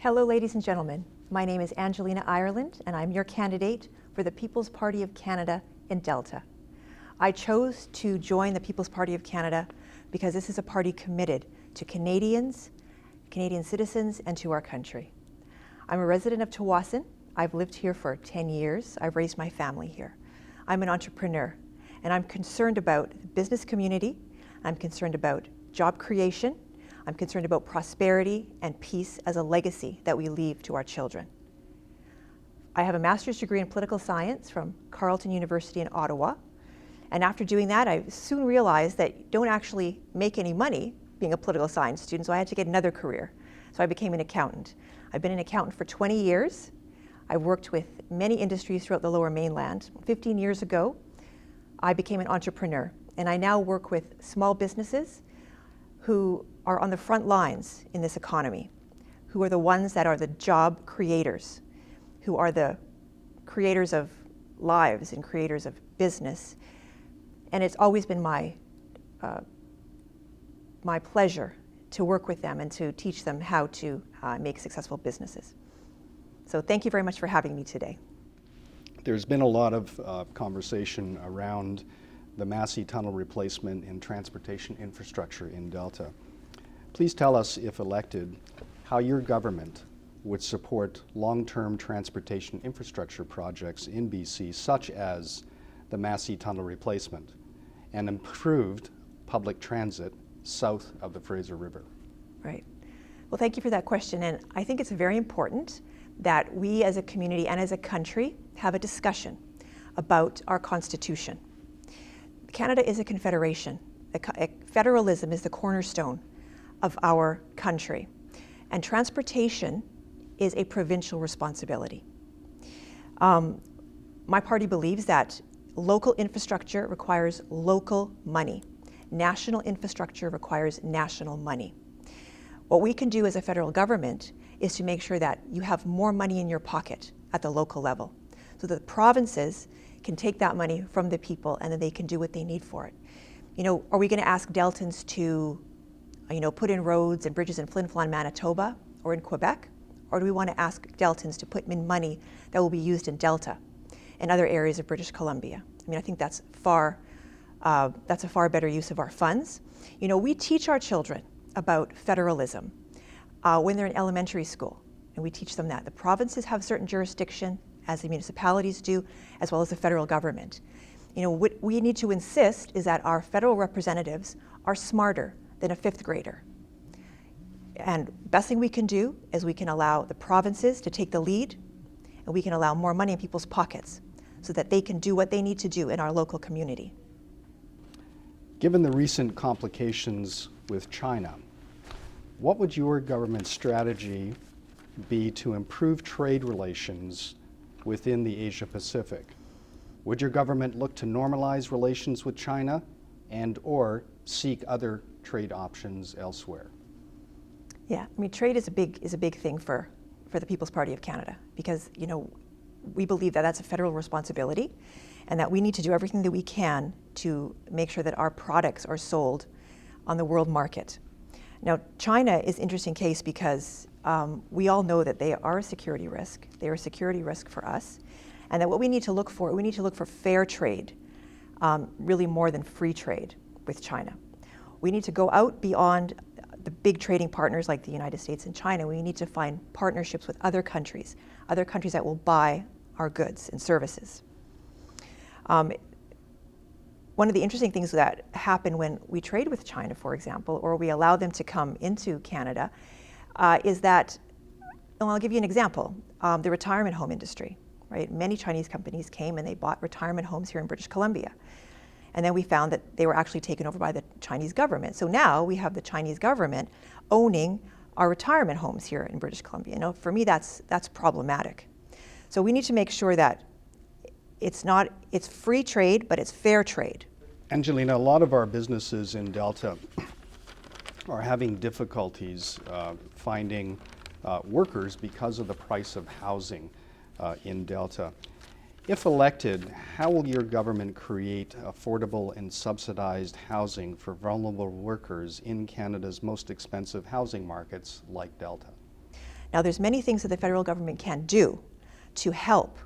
Hello, ladies and gentlemen. My name is Angelina, Ireland, and I'm your candidate for the People's Party of Canada in Delta. I chose to join the People's Party of Canada because this is a party committed to Canadians, Canadian citizens, and to our country. I'm a resident of Tsawwassen. I've lived here for 10 years. I've raised my family here. I'm an entrepreneur, and I'm concerned about the business community. I'm concerned about job creation. I'm concerned about prosperity and peace as a legacy that we leave to our children. I have a master's degree in political science from Carleton University in Ottawa. And after doing that, I soon realized that you don't actually make any money being a political science student, so I had to get another career. So I became an accountant. I've been an accountant for 20 years. I've worked with many industries throughout the Lower Mainland. 15 years ago, I became an entrepreneur, and I now work with small businesses who are on the front lines in this economy, who are the ones that are the job creators, who are the creators of lives and creators of business. And it's always been my pleasure to work with them and to teach them how to make successful businesses. So thank you very much for having me today. There's been a lot of conversation around the Massey Tunnel replacement and transportation infrastructure in Delta. Please tell us, if elected, how your government would support long-term transportation infrastructure projects in BC, such as the Massey Tunnel replacement and improved public transit south of the Fraser River. Right. Well, thank you for that question. And I think it's very important that we as a community and as a country have a discussion about our Constitution. Canada is a confederation. Federalism is the cornerstone of our country. And transportation is a provincial responsibility. My party believes that local infrastructure requires local money. National infrastructure requires national money. What we can do as a federal government is to make sure that you have more money in your pocket at the local level, so that the provinces can take that money from the people and then they can do what they need for it. You know, are we going to ask Deltans to, put in roads and bridges in Flin Flon, Manitoba, or in Quebec? Or do we want to ask Deltans to put in money that will be used in Delta and other areas of British Columbia? I think that's a far better use of our funds. You know, we teach our children about federalism when they're in elementary school, and we teach them that. The provinces have certain jurisdiction, as the municipalities do, as well as the federal government. You know, what we need to insist is that our federal representatives are smarter than a fifth grader. And the best thing we can do is we can allow the provinces to take the lead, and we can allow more money in people's pockets so that they can do what they need to do in our local community. Given the recent complications with China, what would your government's strategy be to improve trade relations within the Asia Pacific? Would your government look to normalize relations with China and or seek other trade options elsewhere? Yeah, trade is a big thing for the People's Party of Canada, because we believe that that's a federal responsibility, and that we need to do everything that we can to make sure that our products are sold on the world market. Now, China is an interesting case because we all know that they are a security risk. They are a security risk for us, and that what we need to look for fair trade, really more than free trade with China. We need to go out beyond the big trading partners like the United States and China. We need to find partnerships with other countries that will buy our goods and services. One of the interesting things that happen when we trade with China, for example, or we allow them to come into Canada, is that, and I'll give you an example, the retirement home industry, right? Many Chinese companies came and they bought retirement homes here in British Columbia. And then we found that they were actually taken over by the Chinese government. So now we have the Chinese government owning our retirement homes here in British Columbia. For me, that's problematic. So we need to make sure that it's free trade, but it's fair trade. Angelina, a lot of our businesses in Delta are having difficulties finding workers because of the price of housing in Delta. If elected, how will your government create affordable and subsidized housing for vulnerable workers in Canada's most expensive housing markets like Delta? Now, there's many things that the federal government can do to help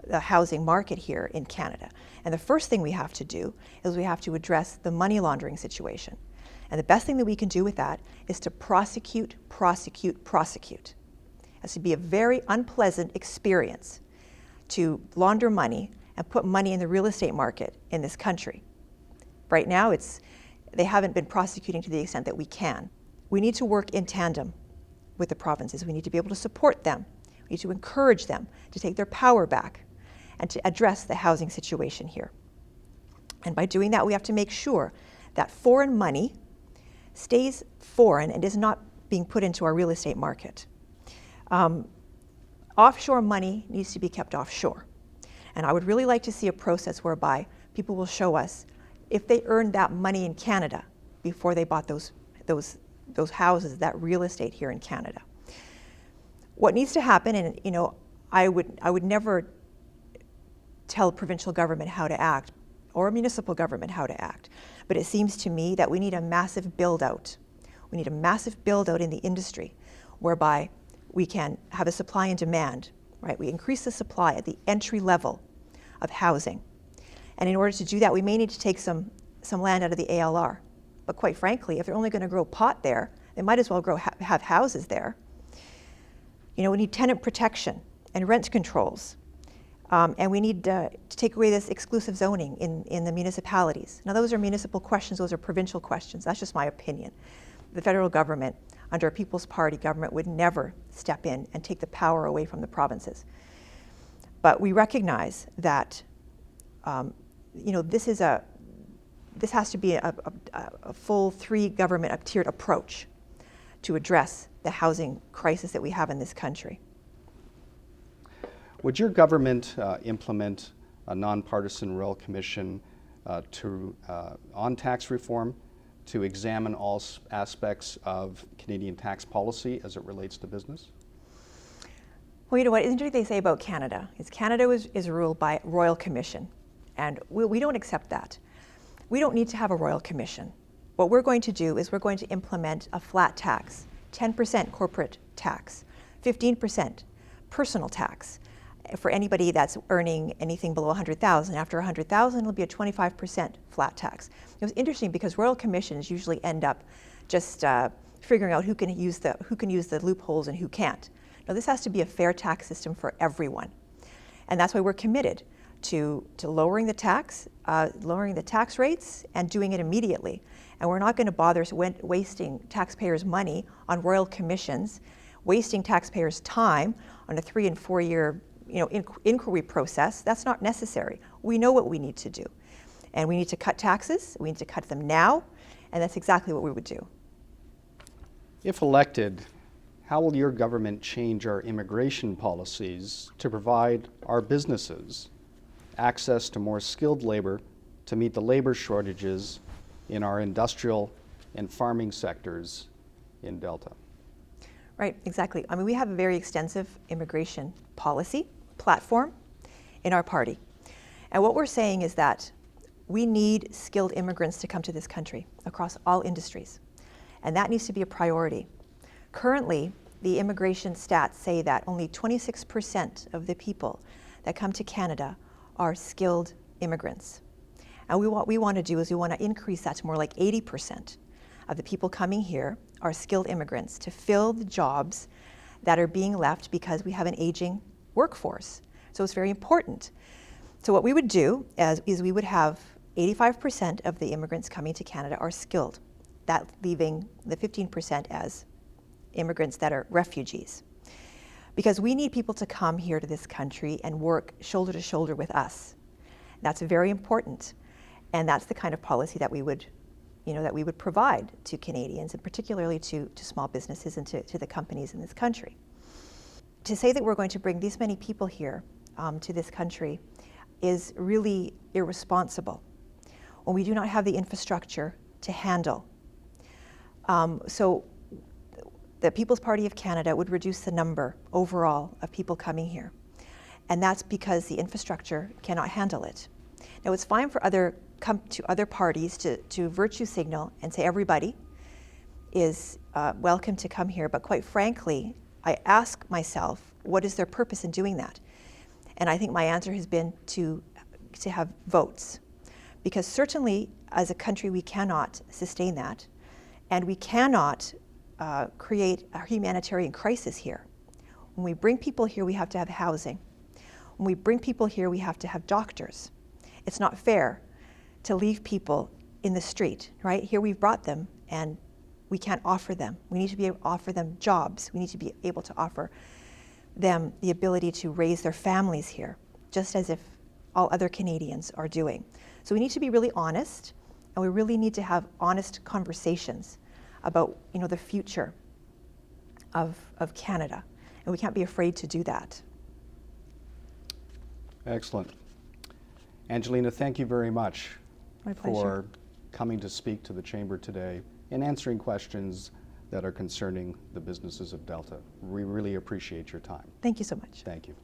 the housing market here in Canada. And the first thing we have to do is we have to address the money laundering situation. And the best thing that we can do with that is to prosecute. It has to be a very unpleasant experience to launder money and put money in the real estate market in this country. Right now, they haven't been prosecuting to the extent that we can. We need to work in tandem with the provinces. We need to be able to support them. We need to encourage them to take their power back and to address the housing situation here. And by doing that, we have to make sure that foreign money stays foreign and is not being put into our real estate market. Offshore money needs to be kept offshore. And I would really like to see a process whereby people will show us if they earned that money in Canada before they bought those houses, that real estate here in Canada. What needs to happen, and I would never tell provincial government how to act or municipal government how to act, but it seems to me that we need a massive build-out. We need a massive build-out in the industry whereby we can have a supply and demand, right? We increase the supply at the entry level of housing. And in order to do that, we may need to take some land out of the ALR. But quite frankly, if they're only going to grow pot there, they might as well have houses there. We need tenant protection and rent controls. And we need to take away this exclusive zoning in the municipalities. Now, those are municipal questions, those are provincial questions. That's just my opinion. The federal government, under a People's Party government, would never step in and take the power away from the provinces. But we recognize that this has to be a full three-government tiered approach to address the housing crisis that we have in this country. Would your government implement a nonpartisan Royal Commission on tax reform to examine all aspects of Canadian tax policy as it relates to business? Well, you know what interesting they say about Canada is Canada is ruled by Royal Commission, and we don't accept that. We don't need to have a Royal Commission. What we're going to do is we're going to implement a flat tax, 10% corporate tax, 15% personal tax for anybody that's earning anything below 100,000. After 100,000, it'll be a 25% flat tax. It was interesting because Royal Commissions usually end up just figuring out who can use the loopholes and who can't. Now, this has to be a fair tax system for everyone, and that's why we're committed to lowering the tax rates and doing it immediately. And we're not going to bother wasting taxpayers' money on Royal Commissions, wasting taxpayers' time on a 3 and 4 year inquiry process. That's not necessary. We know what we need to do. And we need to cut taxes. We need to cut them now. And that's exactly what we would do. If elected, how will your government change our immigration policies to provide our businesses access to more skilled labor to meet the labor shortages in our industrial and farming sectors in Delta? Right, exactly. I mean, we have a very extensive immigration policy platform in our party. And what we're saying is that we need skilled immigrants to come to this country across all industries. And that needs to be a priority. Currently, the immigration stats say that only 26% of the people that come to Canada are skilled immigrants. And what we want to do is we want to increase that to more like 80% of the people coming here are skilled immigrants to fill the jobs that are being left because we have an aging workforce. So it's very important. So what we would do is we would have 85% of the immigrants coming to Canada are skilled, that leaving the 15% as immigrants that are refugees. Because we need people to come here to this country and work shoulder to shoulder with us. That's very important. And that's the kind of policy that we would provide to Canadians, and particularly to small businesses and to the companies in this country. To say that we're going to bring these many people here to this country is really irresponsible when we do not have the infrastructure to handle. So the People's Party of Canada would reduce the number overall of people coming here. And that's because the infrastructure cannot handle it. Now, it's fine for other parties to virtue signal and say everybody is welcome to come here, but quite frankly, I ask myself, what is their purpose in doing that? And I think my answer has been to have votes. Because certainly, as a country, we cannot sustain that. And we cannot create a humanitarian crisis here. When we bring people here, we have to have housing. When we bring people here, we have to have doctors. It's not fair to leave people in the street, right? Here we've brought them and we can't offer them. We need to be able to offer them jobs. We need to be able to offer them the ability to raise their families here, just as if all other Canadians are doing. So we need to be really honest, and we really need to have honest conversations about, the future of Canada. And we can't be afraid to do that. Excellent. Angelina, thank you very much My pleasure. for coming to speak to the Chamber today and answering questions that are concerning the businesses of Delta. We really appreciate your time. Thank you so much. Thank you.